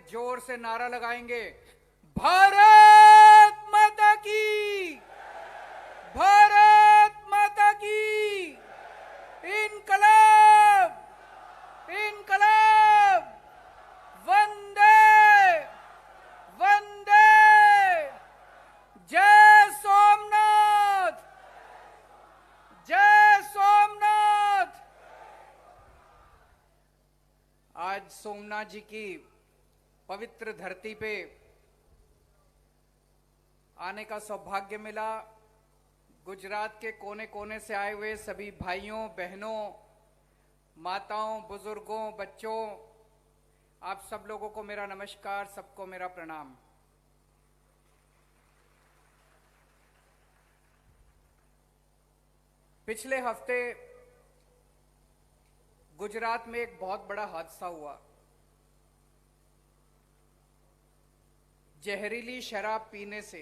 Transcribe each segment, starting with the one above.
जोर से नारा लगाएंगे, भारत माता की, भारत माता की, इनकलाब, इनकलाब, वंदे वंदे, जय सोमनाथ, जय सोमनाथ। आज सोमनाथ जी की पवित्र धरती पे आने का सौभाग्य मिला। गुजरात के कोने कोने से आए हुए सभी भाइयों बहनों, माताओं, बुजुर्गों, बच्चों, आप सब लोगों को मेरा नमस्कार, सबको मेरा प्रणाम। पिछले हफ्ते गुजरात में एक बहुत बड़ा हादसा हुआ। जहरीली शराब पीने से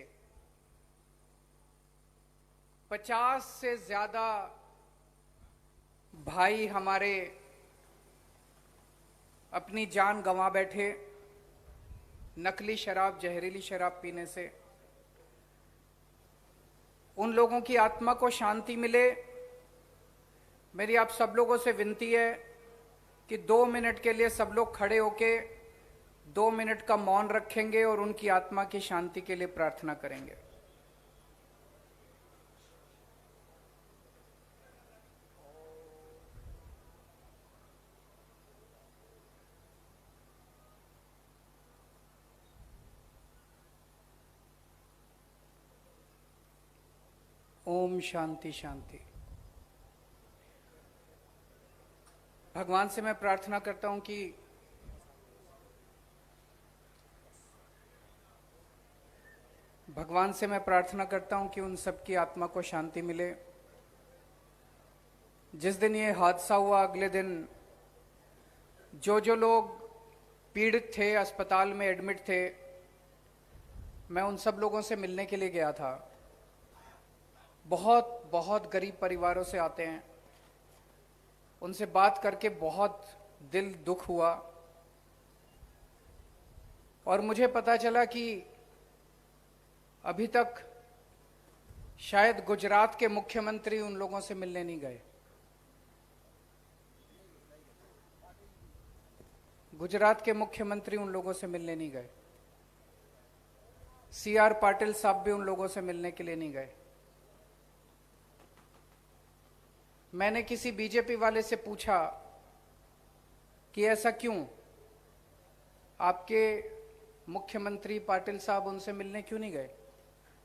50 से ज्यादा भाई हमारे अपनी जान गंवा बैठे, नकली शराब, जहरीली शराब पीने से। उन लोगों की आत्मा को शांति मिले। मेरी आप सब लोगों से विनती है कि 2 मिनट के लिए सब लोग खड़े होके 2 मिनट का मौन रखेंगे और उनकी आत्मा की शांति के लिए प्रार्थना करेंगे। ओम शांति शांति। भगवान से मैं प्रार्थना करता हूं कि उन सबकी आत्मा को शांति मिले। जिस दिन ये हादसा हुआ अगले दिन जो लोग पीड़ित थे, अस्पताल में एडमिट थे, मैं उन सब लोगों से मिलने के लिए गया था। बहुत बहुत गरीब परिवारों से आते हैं। उनसे बात करके बहुत दिल दुख हुआ और मुझे पता चला कि अभी तक शायद गुजरात के मुख्यमंत्री उन लोगों से मिलने नहीं गए। गुजरात के मुख्यमंत्री उन लोगों से मिलने नहीं गए। CR पाटिल साहब भी उन लोगों से मिलने के लिए नहीं गए। मैंने किसी बीजेपी वाले से पूछा कि ऐसा क्यों, आपके मुख्यमंत्री पाटिल साहब उनसे मिलने क्यों नहीं गए?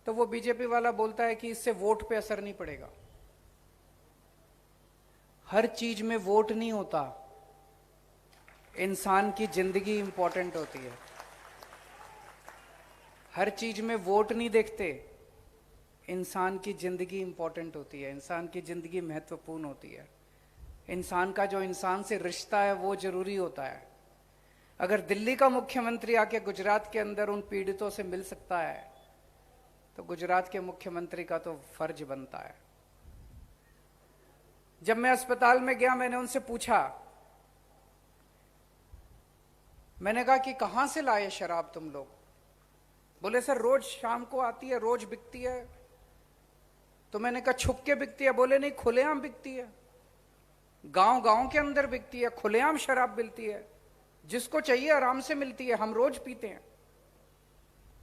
तो वो बीजेपी वाला बोलता है कि इससे वोट पे असर नहीं पड़ेगा। हर चीज में वोट नहीं होता, इंसान की जिंदगी इंपॉर्टेंट होती है। हर चीज में वोट नहीं देखते, इंसान की जिंदगी इंपॉर्टेंट होती है, इंसान की जिंदगी महत्वपूर्ण होती है। इंसान का जो इंसान से रिश्ता है वो जरूरी होता है। अगर दिल्ली का मुख्यमंत्री आके गुजरात के अंदर उन पीड़ितों से मिल सकता है तो गुजरात के मुख्यमंत्री का तो फर्ज बनता है। जब मैं अस्पताल में गया, मैंने उनसे पूछा, मैंने कहा कि कहां से लाए शराब तुम लोग? बोले सर रोज शाम को आती है, रोज बिकती है। तो मैंने कहा छुप के बिकती है? बोले नहीं, खुलेआम बिकती है, गांव गांव के अंदर बिकती है, खुलेआम शराब मिलती है, जिसको चाहिए आराम से मिलती है, हम रोज पीते हैं।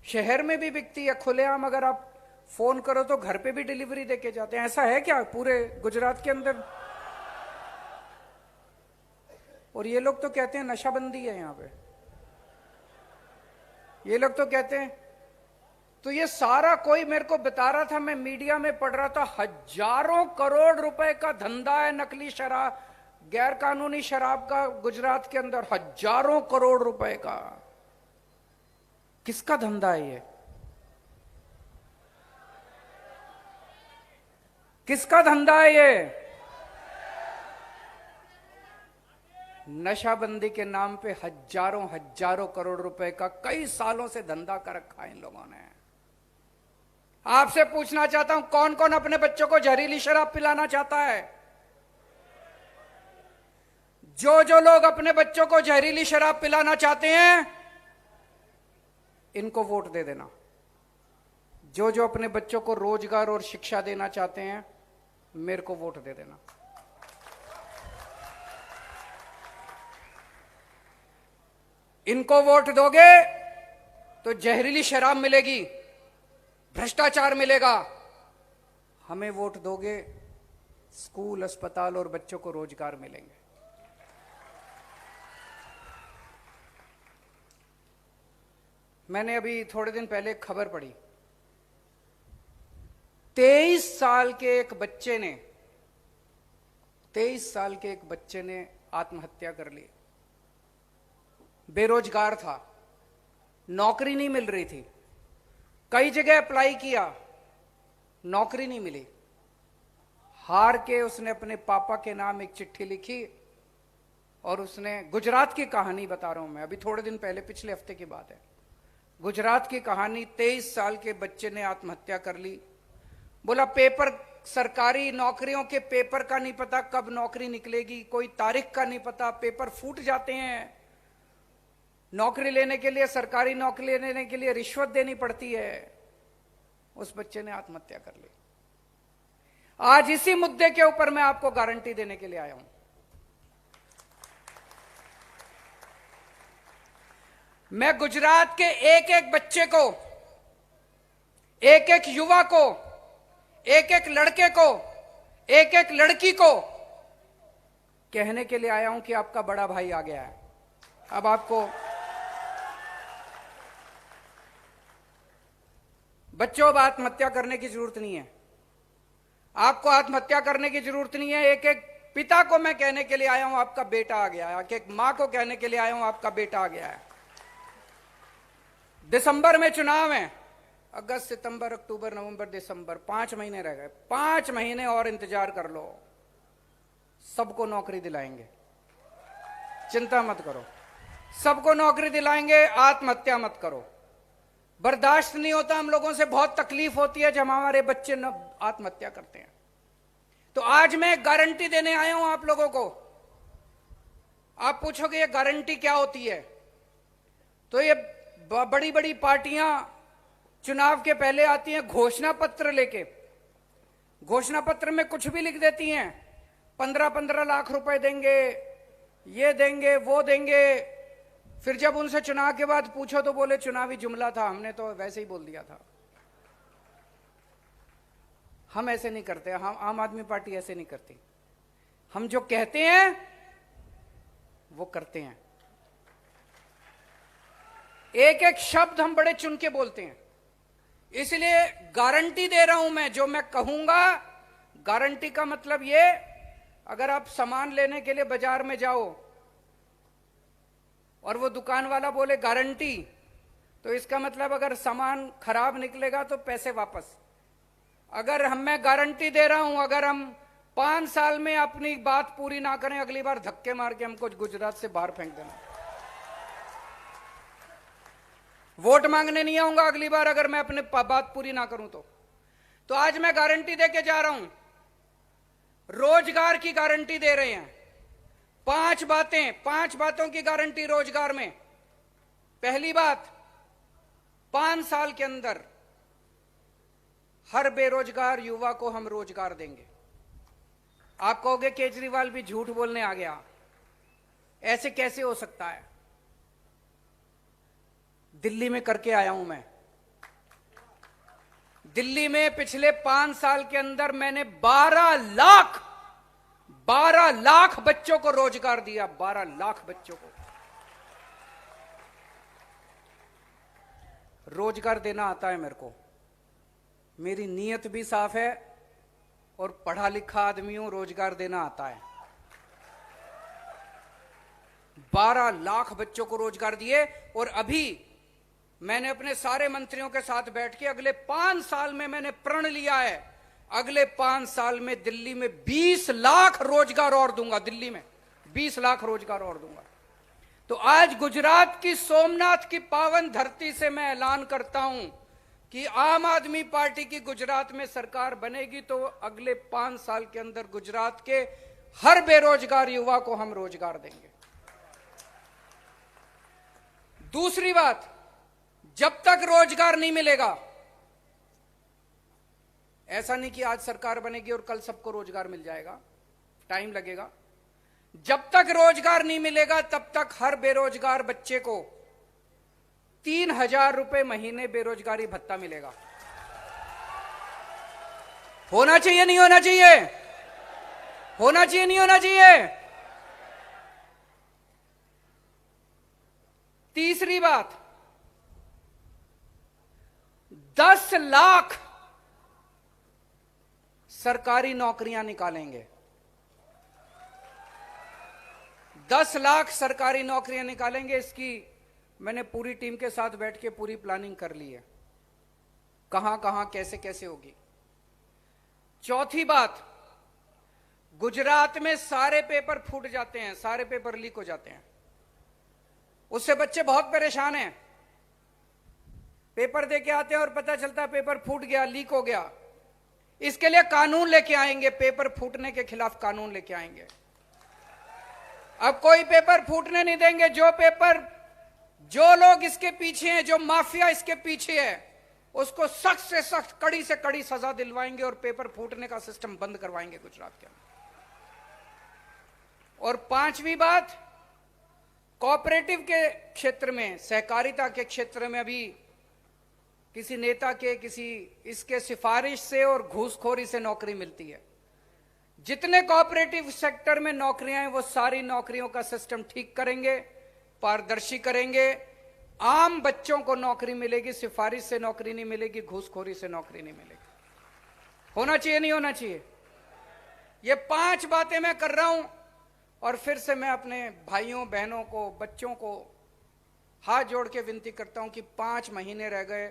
शहर में भी बिकती है खुलेआम, अगर आप फोन करो तो घर पे भी डिलीवरी देके जाते हैं। ऐसा है क्या पूरे गुजरात के अंदर? और ये लोग तो कहते हैं नशाबंदी है यहां पे, ये लोग तो कहते हैं। तो ये सारा कोई मेरे को बता रहा था, मैं मीडिया में पढ़ रहा था, हजारों करोड़ रुपए का धंधा है नकली शराब, गैर कानूनी शराब का गुजरात के अंदर, हजारों करोड़ रुपए का। किसका धंधा है ये? किसका धंधा है ये? नशाबंदी के नाम पे हजारों हजारों करोड़ रुपए का कई सालों से धंधा कर रखा है इन लोगों ने। आपसे पूछना चाहता हूं, कौन कौन अपने बच्चों को जहरीली शराब पिलाना चाहता है? जो लोग अपने बच्चों को जहरीली शराब पिलाना चाहते हैं इनको वोट दे देना। जो जो अपने बच्चों को रोजगार और शिक्षा देना चाहते हैं, मेरे को वोट दे देना। इनको वोट दोगे तो जहरीली शराब मिलेगी, भ्रष्टाचार मिलेगा। हमें वोट दोगे, स्कूल, अस्पताल और बच्चों को रोजगार मिलेंगे। मैंने अभी थोड़े दिन पहले एक खबर पढ़ी, 23 साल के एक बच्चे ने आत्महत्या कर ली। बेरोजगार था, नौकरी नहीं मिल रही थी, कई जगह अप्लाई किया, नौकरी नहीं मिली। हार के उसने अपने पापा के नाम एक चिट्ठी लिखी और उसने, गुजरात की कहानी बता रहा हूं मैं, अभी थोड़े दिन पहले, पिछले हफ्ते की बात है, गुजरात की कहानी। 23 साल के बच्चे ने आत्महत्या कर ली। बोला पेपर, सरकारी नौकरियों के पेपर का नहीं पता कब नौकरी निकलेगी, कोई तारीख का नहीं पता, पेपर फूट जाते हैं। नौकरी लेने के लिए, सरकारी नौकरी लेने के लिए रिश्वत देनी पड़ती है। उस बच्चे ने आत्महत्या कर ली। आज इसी मुद्दे के ऊपर मैं आपको गारंटी देने के लिए आया हूं। मैं गुजरात के एक एक बच्चे को, एक एक युवा को, एक एक लड़के को, एक एक लड़की को कहने के लिए आया हूं कि आपका बड़ा भाई आ गया है। अब आपको, बच्चों, अब आत्महत्या करने की जरूरत नहीं है। आपको आत्महत्या करने की जरूरत नहीं है। एक एक पिता को मैं कहने के लिए आया हूं, आपका बेटा आ गया है। एक एक मां को कहने के लिए आया हूं, आपका बेटा आ गया है। दिसंबर में चुनाव है, अगस्त, सितंबर, अक्टूबर, नवंबर, दिसंबर, 5 महीने रह गए। 5 महीने और इंतजार कर लो, सबको नौकरी दिलाएंगे, चिंता मत करो, सबको नौकरी दिलाएंगे। आत्महत्या मत करो। बर्दाश्त नहीं होता हम लोगों से, बहुत तकलीफ होती है जब हमारे बच्चे न आत्महत्या करते हैं। तो आज मैं गारंटी देने आया हूं आप लोगों को। आप पूछोगे ये गारंटी क्या होती है? तो ये बड़ी बड़ी पार्टियां चुनाव के पहले आती हैं घोषणा पत्र लेके, घोषणा पत्र में कुछ भी लिख देती हैं, 15-15 लाख रुपए देंगे, ये देंगे, वो देंगे। फिर जब उनसे चुनाव के बाद पूछो तो बोले चुनावी जुमला था, हमने तो वैसे ही बोल दिया था। हम ऐसे नहीं करते, हम आम आदमी पार्टी ऐसे नहीं करती। हम जो कहते हैं वो करते हैं। एक एक शब्द हम बड़े चुन के बोलते हैं। इसलिए गारंटी दे रहा हूं मैं, जो मैं कहूंगा, गारंटी का मतलब ये, अगर आप सामान लेने के लिए बाजार में जाओ और वो दुकान वाला बोले गारंटी, तो इसका मतलब अगर सामान खराब निकलेगा तो पैसे वापस। अगर मैं गारंटी दे रहा हूं, अगर हम 5 साल में अपनी बात पूरी ना करें, अगली बार धक्के मार के हमको गुजरात से बाहर फेंक देना। वोट मांगने नहीं आऊंगा अगली बार अगर मैं अपने बात पूरी ना करूं तो आज मैं गारंटी दे के जा रहा हूं, रोजगार की गारंटी दे रहे हैं। 5 बातों की गारंटी रोजगार में। पहली बात, 5 साल के अंदर हर बेरोजगार युवा को हम रोजगार देंगे। आप कहोगे केजरीवाल भी झूठ बोलने आ गया, ऐसे कैसे हो सकता है? दिल्ली में करके आया हूं मैं। दिल्ली में पिछले 5 साल के अंदर मैंने 12 लाख बच्चों को रोजगार दिया। 12 लाख बच्चों को रोजगार देना आता है मेरे को। मेरी नीयत भी साफ है और पढ़ा लिखा आदमी हूं, रोजगार देना आता है। 12 लाख बच्चों को रोजगार दिए। और अभी मैंने अपने सारे मंत्रियों के साथ बैठ के अगले 5 साल में मैंने प्रण लिया है, अगले 5 साल में दिल्ली में 20 लाख रोजगार और दूंगा। दिल्ली में 20 लाख रोजगार और दूंगा। तो आज गुजरात की सोमनाथ की पावन धरती से मैं ऐलान करता हूं कि आम आदमी पार्टी की गुजरात में सरकार बनेगी तो अगले 5 साल के अंदर गुजरात के हर बेरोजगार युवा को हम रोजगार देंगे। दूसरी बात, जब तक रोजगार नहीं मिलेगा, ऐसा नहीं कि आज सरकार बनेगी और कल सबको रोजगार मिल जाएगा, टाइम लगेगा। जब तक रोजगार नहीं मिलेगा तब तक हर बेरोजगार बच्चे को 3,000 रुपए महीने बेरोजगारी भत्ता मिलेगा। होना चाहिए नहीं होना चाहिए? होना चाहिए नहीं होना चाहिए? तीसरी बात, 10 लाख सरकारी नौकरियां निकालेंगे। 10 लाख सरकारी नौकरियां निकालेंगे। इसकी मैंने पूरी टीम के साथ बैठ के पूरी प्लानिंग कर ली है, कहां कहां कैसे कैसे होगी। चौथी बात, गुजरात में सारे पेपर फूट जाते हैं, सारे पेपर लीक हो जाते हैं, उससे बच्चे बहुत परेशान हैं। पेपर दे के आते हैं और पता चलता है पेपर फूट गया, लीक हो गया। इसके लिए कानून लेके आएंगे, पेपर फूटने के खिलाफ कानून लेके आएंगे। अब कोई पेपर फूटने नहीं देंगे। जो लोग इसके पीछे हैं, जो माफिया इसके पीछे है, उसको सख्त से सख्त, कड़ी से कड़ी सजा दिलवाएंगे और पेपर फूटने का सिस्टम बंद करवाएंगे गुजरात के अंदर। और पांचवी बात, कोऑपरेटिव के क्षेत्र में, सहकारिता के क्षेत्र में अभी किसी नेता के, किसी इसके सिफारिश से और घूसखोरी से नौकरी मिलती है। जितने कोऑपरेटिव सेक्टर में नौकरियां हैं, वो सारी नौकरियों का सिस्टम ठीक करेंगे, पारदर्शी करेंगे। आम बच्चों को नौकरी मिलेगी, सिफारिश से नौकरी नहीं मिलेगी, घूसखोरी से नौकरी नहीं मिलेगी। होना चाहिए नहीं होना चाहिए? ये 5 बातें मैं कर रहा हूं। और फिर से मैं अपने भाइयों बहनों को, बच्चों को हाथ जोड़ के विनती करता हूं कि 5 महीने रह गए,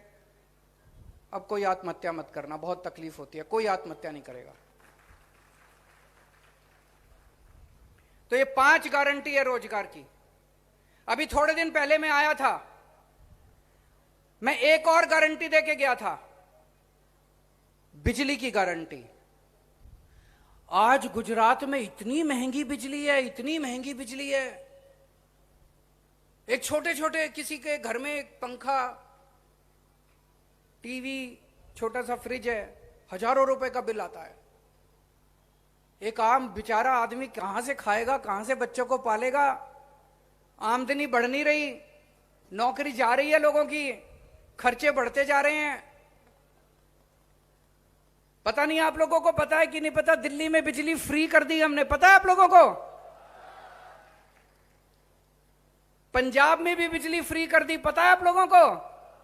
अब कोई आत्महत्या मत करना, बहुत तकलीफ होती है। कोई आत्महत्या नहीं करेगा। तो ये 5 गारंटी है रोजगार की। अभी थोड़े दिन पहले मैं आया था, मैं एक और गारंटी देके गया था, बिजली की गारंटी। आज गुजरात में इतनी महंगी बिजली है, इतनी महंगी बिजली है। एक छोटे छोटे किसी के घर में एक पंखा, टीवी, छोटा सा फ्रिज है, हजारों रुपए का बिल आता है। एक आम बेचारा आदमी कहां से खाएगा, कहां से बच्चों को पालेगा? आमदनी बढ़ नहीं रही, नौकरी जा रही है लोगों की, खर्चे बढ़ते जा रहे हैं। पता नहीं आप लोगों को पता है कि नहीं पता, दिल्ली में बिजली फ्री कर दी हमने, पता है आप लोगों को? पंजाब में भी बिजली फ्री कर दी, पता है आप लोगों को?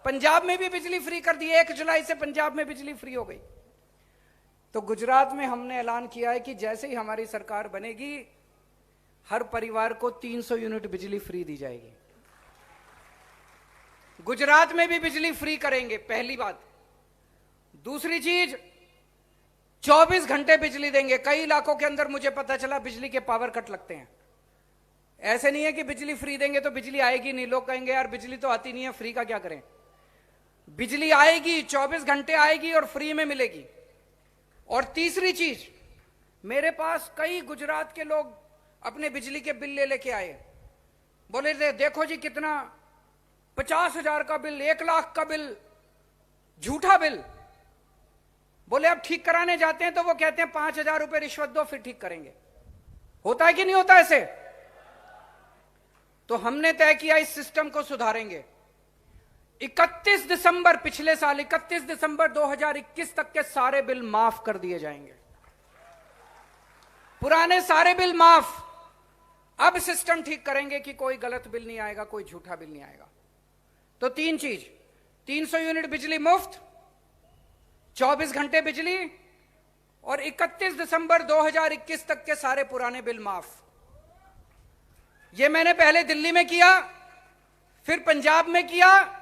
पंजाब में भी बिजली फ्री कर दी। 1 जुलाई से पंजाब में बिजली फ्री हो गई। तो गुजरात में हमने ऐलान किया है कि जैसे ही हमारी सरकार बनेगी, हर परिवार को 300 यूनिट बिजली फ्री दी जाएगी। गुजरात में भी बिजली फ्री करेंगे, पहली बात। दूसरी चीज, 24 घंटे बिजली देंगे। कई इलाकों के अंदर मुझे पता चला बिजली के पावर कट लगते हैं। ऐसे नहीं है कि बिजली फ्री देंगे तो बिजली आएगी नहीं। लोग कहेंगे यार बिजली तो आती नहीं है, फ्री का क्या करें? बिजली आएगी, 24 घंटे आएगी और फ्री में मिलेगी। और तीसरी चीज, मेरे पास कई गुजरात के लोग अपने बिजली के बिल ले लेके आए। बोले देखो जी कितना, 50,000 का बिल, 1 लाख का बिल, झूठा बिल। बोले अब ठीक कराने जाते हैं तो वो कहते हैं 5,000 रुपए रिश्वत दो फिर ठीक करेंगे। होता है कि नहीं होता ऐसे? तो हमने तय किया इस सिस्टम को सुधारेंगे। 31 दिसंबर, पिछले साल 31 दिसंबर 2021 तक के सारे बिल माफ कर दिए जाएंगे। पुराने सारे बिल माफ। अब सिस्टम ठीक करेंगे कि कोई गलत बिल नहीं आएगा, कोई झूठा बिल नहीं आएगा। तो 3 चीज, 300 यूनिट बिजली मुफ्त, 24 घंटे बिजली, और 31 दिसंबर 2021 तक के सारे पुराने बिल माफ। ये मैंने पहले दिल्ली में किया, फिर पंजाब में किया,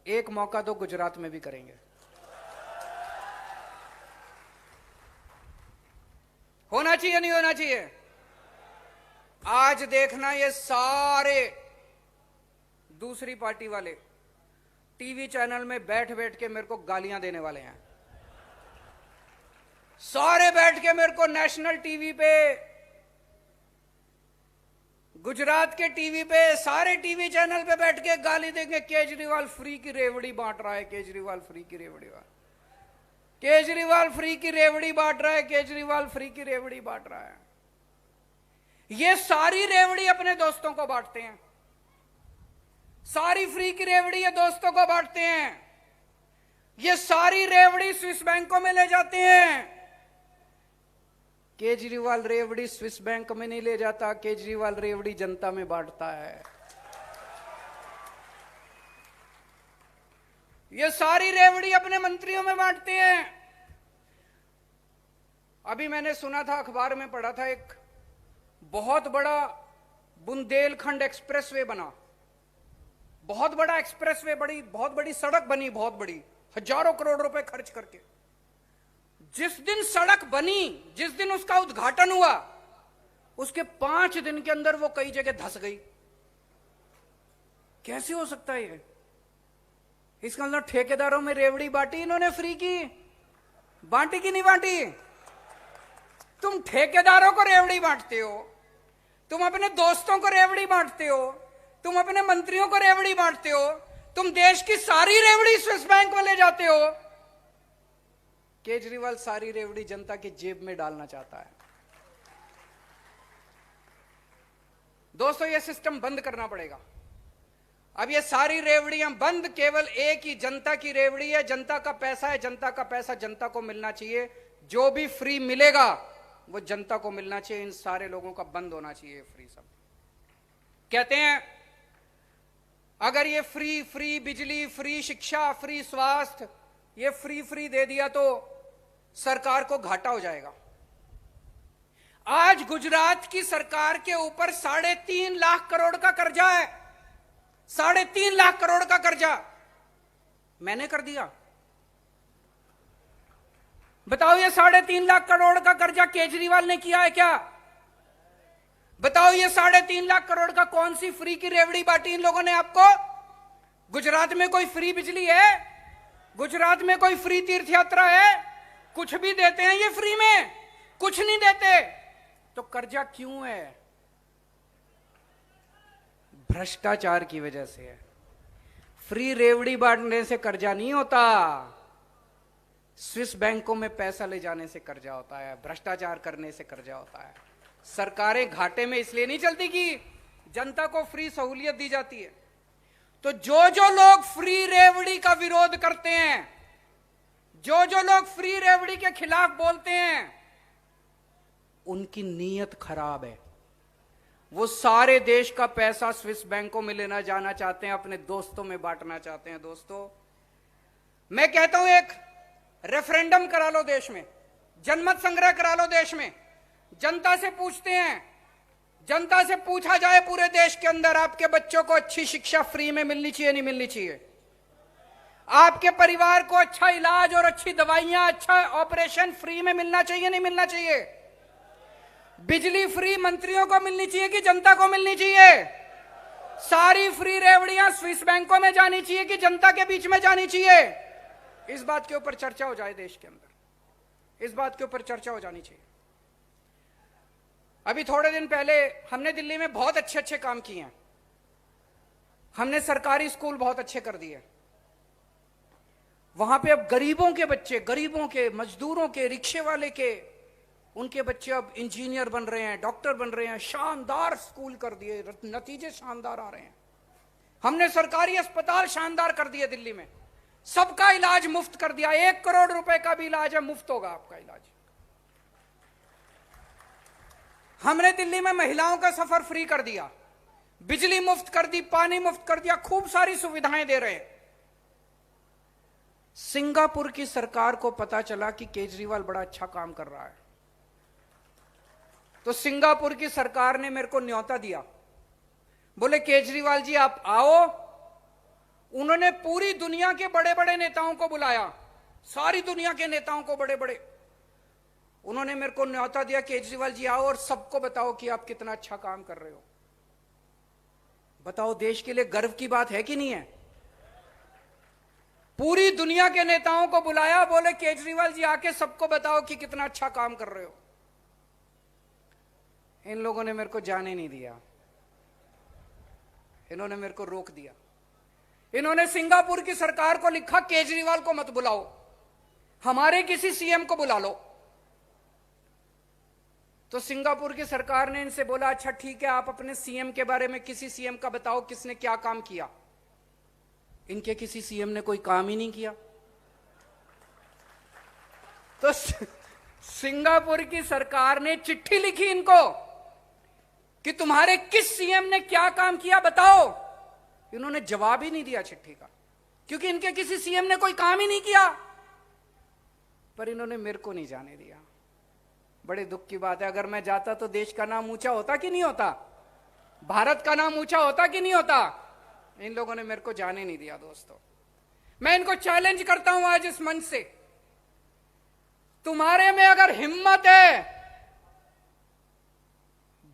एक मौका दो गुजरात में भी करेंगे। होना चाहिए नहीं होना चाहिए? आज देखना ये सारे दूसरी पार्टी वाले टीवी चैनल में बैठ बैठ के मेरे को गालियां देने वाले हैं। सारे बैठ के मेरे को नेशनल टीवी पे गुजरात के टीवी पे, सारे टीवी चैनल पे बैठ के गाली देंगे, केजरीवाल फ्री की रेवड़ी बांट रहा है, केजरीवाल फ्री की रेवड़ी केजरीवाल फ्री की रेवड़ी बांट रहा है, केजरीवाल फ्री की रेवड़ी बांट रहा है। ये सारी रेवड़ी अपने दोस्तों को बांटते हैं, सारी फ्री की रेवड़ी ये दोस्तों को बांटते हैं। ये सारी रेवड़ी स्विस बैंकों में ले जाते हैं। केजरीवाल रेवड़ी स्विस बैंक में नहीं ले जाता, केजरीवाल रेवड़ी जनता में बांटता है। ये सारी रेवड़ी अपने मंत्रियों में बांटते हैं। अभी मैंने सुना था, अखबार में पढ़ा था, एक बहुत बड़ा बुंदेलखंड एक्सप्रेसवे बना, बहुत बड़ा एक्सप्रेसवे, बहुत बड़ी सड़क बनी, बहुत बड़ी, हजारों करोड़ रुपए खर्च करके। जिस दिन सड़क बनी, जिस दिन उसका उद्घाटन हुआ, उसके 5 दिन के अंदर वो कई जगह धंस गई। कैसे हो सकता है ये? इसका मतलब ठेकेदारों में रेवड़ी बांटी इन्होंने फ्री की, बांटी की नहीं बांटी? तुम ठेकेदारों को रेवड़ी बांटते हो, तुम अपने दोस्तों को रेवड़ी बांटते हो, तुम अपने मंत्रियों को रेवड़ी बांटते हो, तुम देश की सारी रेवड़ी स्विस बैंक में ले जाते हो। केजरीवाल सारी रेवड़ी जनता की जेब में डालना चाहता है। दोस्तों, यह सिस्टम बंद करना पड़ेगा। अब ये सारी रेवड़ियां बंद, केवल एक ही जनता की रेवड़ी है, जनता का पैसा है, जनता का पैसा जनता को मिलना चाहिए। जो भी फ्री मिलेगा वो जनता को मिलना चाहिए। इन सारे लोगों का बंद होना चाहिए फ्री। सब कहते हैं अगर ये फ्री बिजली, फ्री शिक्षा, फ्री स्वास्थ्य, ये फ्री दे दिया तो सरकार को घाटा हो जाएगा। आज गुजरात की सरकार के ऊपर 3.5 लाख करोड़ का कर्जा है, 3.5 लाख करोड़ का कर्जा मैंने कर दिया। बताओ, ये 3.5 लाख करोड़ का कर्जा केजरीवाल ने किया है क्या? बताओ, ये 3.5 लाख करोड़ का कौन सी फ्री की रेवड़ी बांटी इन लोगों ने आपको? गुजरात में कोई फ्री बिजली है? गुजरात में कोई फ्री तीर्थ यात्रा है? कुछ भी देते हैं ये फ्री में? कुछ नहीं देते। तो कर्जा क्यों है? भ्रष्टाचार की वजह से है। फ्री रेवड़ी बांटने से कर्जा नहीं होता, स्विस बैंकों में पैसा ले जाने से कर्जा होता है, भ्रष्टाचार करने से कर्जा होता है। सरकारें घाटे में इसलिए नहीं चलती कि जनता को फ्री सहूलियत दी जाती है। तो जो लोग फ्री रेवड़ी का विरोध करते हैं, जो लोग फ्री रेवड़ी के खिलाफ बोलते हैं, उनकी नीयत खराब है। वो सारे देश का पैसा स्विस बैंकों में लेना जाना चाहते हैं, अपने दोस्तों में बांटना चाहते हैं। दोस्तों, मैं कहता हूं एक रेफरेंडम करा लो देश में, जनमत संग्रह करा लो देश में, जनता से पूछते हैं, जनता से पूछा जाए पूरे देश के अंदर, आपके बच्चों को अच्छी शिक्षा फ्री में मिलनी चाहिए नहीं मिलनी चाहिए? आपके परिवार को अच्छा इलाज और अच्छी दवाइयां, अच्छा ऑपरेशन फ्री में मिलना चाहिए नहीं मिलना चाहिए? बिजली फ्री मंत्रियों को मिलनी चाहिए कि जनता को मिलनी चाहिए? सारी फ्री रेवड़ियां स्विस बैंकों में जानी चाहिए कि जनता के बीच में जानी चाहिए? इस बात के ऊपर चर्चा हो जाए देश के अंदर, इस बात के ऊपर चर्चा हो जानी चाहिए। अभी थोड़े दिन पहले हमने दिल्ली में बहुत अच्छे अच्छे काम किए हैं। हमने सरकारी स्कूल बहुत अच्छे कर दिए। वहां पे अब गरीबों के बच्चे, गरीबों के, मजदूरों के, रिक्शे वाले के, उनके बच्चे अब इंजीनियर बन रहे हैं, डॉक्टर बन रहे हैं। शानदार स्कूल कर दिए, नतीजे शानदार आ रहे हैं। हमने सरकारी अस्पताल शानदार कर दिए दिल्ली में, सबका इलाज मुफ्त कर दिया। 1 करोड़ रुपए का भी इलाज है, मुफ्त होगा आपका इलाज। हमने दिल्ली में महिलाओं का सफर फ्री कर दिया, बिजली मुफ्त कर दी, पानी मुफ्त कर दिया, खूब सारी सुविधाएं दे रहे हैं। सिंगापुर की सरकार को पता चला कि केजरीवाल बड़ा अच्छा काम कर रहा है, तो सिंगापुर की सरकार ने मेरे को न्योता दिया, बोले केजरीवाल जी आप आओ। उन्होंने पूरी दुनिया के बड़े बड़े नेताओं को बुलाया, सारी दुनिया के नेताओं को, बड़े बड़े। उन्होंने मेरे को न्योता दिया, केजरीवाल जी आओ और सबको बताओ कि आप कितना अच्छा काम कर रहे हो। बताओ, देश के लिए गर्व की बात है कि नहीं है? पूरी दुनिया के नेताओं को बुलाया, बोले केजरीवाल जी आके सबको बताओ कि कितना अच्छा काम कर रहे हो। इन लोगों ने मेरे को जाने नहीं दिया। इन्होंने मेरे को रोक दिया। इन्होंने सिंगापुर की सरकार को लिखा केजरीवाल को मत बुलाओ, हमारे किसी सीएम को बुला लो। तो सिंगापुर की सरकार ने इनसे बोला अच्छा ठीक है, आप अपने सीएम के बारे में किसी सीएम का बताओ किसने क्या काम किया। इनके किसी सीएम ने कोई काम ही नहीं किया। तो सिंगापुर की सरकार ने चिट्ठी लिखी इनको कि तुम्हारे किस सीएम ने क्या काम किया बताओ। इन्होंने जवाब ही नहीं दिया चिट्ठी का, क्योंकि इनके किसी सीएम ने कोई काम ही नहीं किया। पर इन्होंने मेरे को नहीं जाने दिया। बड़े दुख की बात है, अगर मैं जाता तो देश का नाम ऊंचा होता कि नहीं होता, भारत का नाम ऊंचा होता कि नहीं होता। इन लोगों ने मेरे को जाने नहीं दिया। दोस्तों, मैं इनको चैलेंज करता हूं आज इस मंच से, तुम्हारे में अगर हिम्मत है,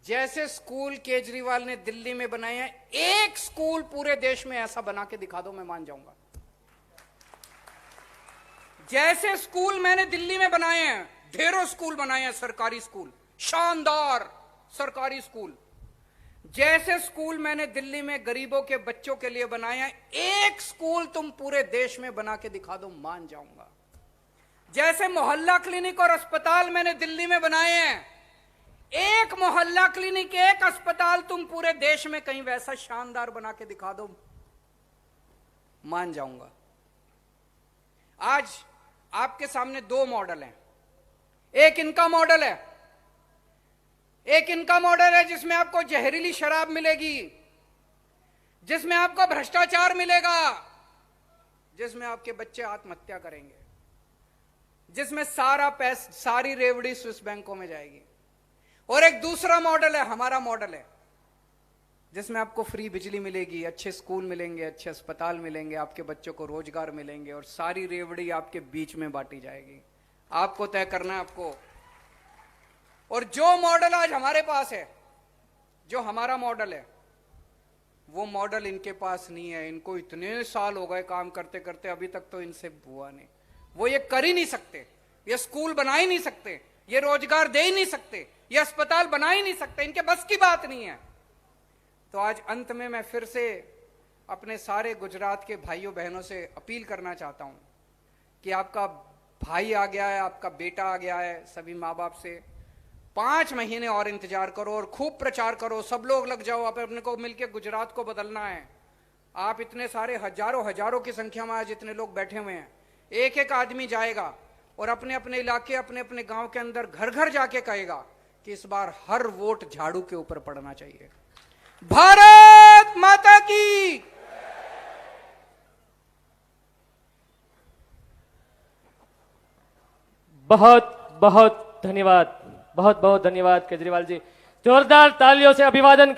जैसे स्कूल केजरीवाल ने दिल्ली में बनाए हैं, एक स्कूल पूरे देश में ऐसा बना के दिखा दो, मैं मान जाऊंगा। जैसे स्कूल मैंने दिल्ली में बनाए हैं, ढेरों स्कूल बनाए हैं, सरकारी स्कूल, शानदार सरकारी स्कूल। जैसे स्कूल मैंने दिल्ली में गरीबों के बच्चों के लिए बनाए हैं, एक स्कूल तुम पूरे देश में बना के दिखा दो, मान जाऊंगा। जैसे मोहल्ला क्लिनिक और अस्पताल मैंने दिल्ली में बनाए हैं, एक मोहल्ला क्लिनिक, एक अस्पताल तुम पूरे देश में कहीं वैसा शानदार बना के दिखा दो, मान जाऊंगा। आज आपके सामने दो मॉडल हैं। एक इनका मॉडल है, एक इनका मॉडल है जिसमें आपको जहरीली शराब मिलेगी, जिसमें आपको भ्रष्टाचार मिलेगा, जिसमें आपके बच्चे आत्महत्या करेंगे, जिसमें सारी रेवड़ी स्विस बैंकों में जाएगी। और एक दूसरा मॉडल है, हमारा मॉडल है, जिसमें आपको फ्री बिजली मिलेगी, अच्छे स्कूल मिलेंगे, अच्छे अस्पताल मिलेंगे, आपके बच्चों को रोजगार मिलेंगे और सारी रेवड़ी आपके बीच में बांटी जाएगी। आपको तय करना है आपको। और जो मॉडल आज हमारे पास है, जो हमारा मॉडल है, वो मॉडल इनके पास नहीं है। इनको इतने साल हो गए काम करते करते, अभी तक तो इनसे हुआ नहीं। वो ये कर ही नहीं सकते, ये स्कूल बना ही नहीं सकते, ये रोजगार दे ही नहीं सकते, ये अस्पताल बना ही नहीं सकते, इनके बस की बात नहीं है। तो आज अंत में मैं फिर से अपने सारे गुजरात के भाइयों बहनों से अपील करना चाहता हूं कि आपका भाई आ गया है, आपका बेटा आ गया है, सभी माँ बाप से 5 महीने और इंतजार करो और खूब प्रचार करो। सब लोग लग जाओ, अपने को मिलकर गुजरात को बदलना है। आप इतने सारे हजारों की संख्या में आज इतने लोग बैठे हुए हैं, एक एक आदमी जाएगा और अपने अपने इलाके, अपने अपने गांव के अंदर घर घर जाके कहेगा कि इस बार हर वोट झाड़ू के ऊपर पड़ना चाहिए। भारत माता की। बहुत बहुत धन्यवाद, बहुत बहुत धन्यवाद केजरीवाल जी। जोरदार तालियों से अभिवादन